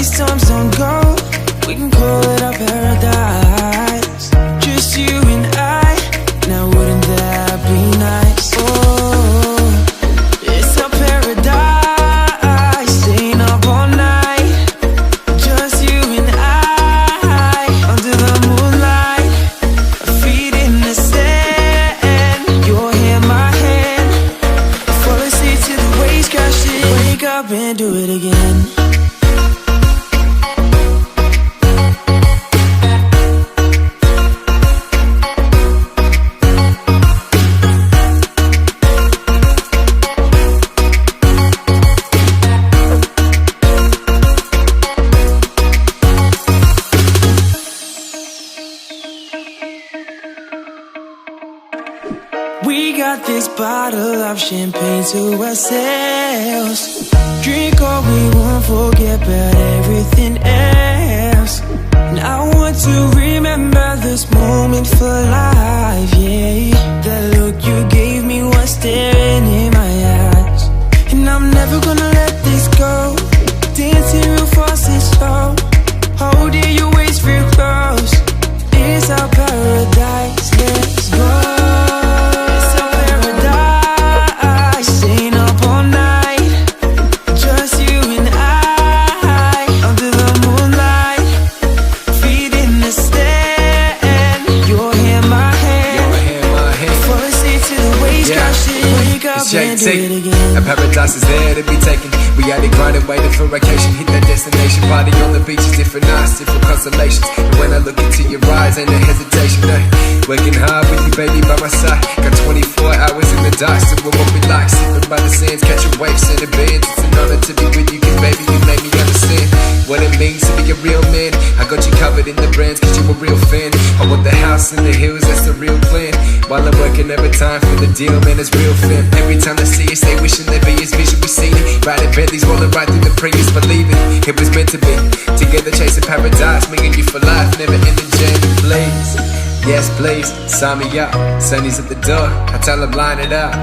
these times don't go, we can call it our paradise. Just you and I, now wouldn't that be nice? Oh, it's our paradise, staying up all night. Just you and I, under the moonlight, our feet in the sand, your hand, my hand. Fall asleep till the waves crash in. Wake up and do it again. We got this bottle of champagne to ourselves. Drink all we want, forget about everything else. And I want to remember this moment for life, yeah. That look you gave me was staring in my eyes. And I'm never gonna let this go. Dancing real fast and slow, holding your waist real close. It's our paradise, let's go. A paradise is there to be taken. We had it grinding, waiting for vacation. Hit that destination, party on the beaches. Different nights, different constellations. And when I look into your eyes, ain't no hesitation, no. Working hard with you, baby, by my side. Got 24 hours in the dark, so what we like. Sipping by the sands, catching waves, sending bands. It's an honor to be with you, cause baby, you made me understand what it means to be a real man. I got you covered in the brands, cause you a real fan. I want the house in the hills, that's the real plan. While I'm working overtime for the deal, man, it's real fam. Every time I see it, stay wishing there be his vision, we seen it. Riding Bentleys, rolling right through the Prius, believing it was meant to be. Together chasing paradise, me and you for life, never ending journey, please. Yes, please, sign me up. Sonny's at the door, I tell him line it up.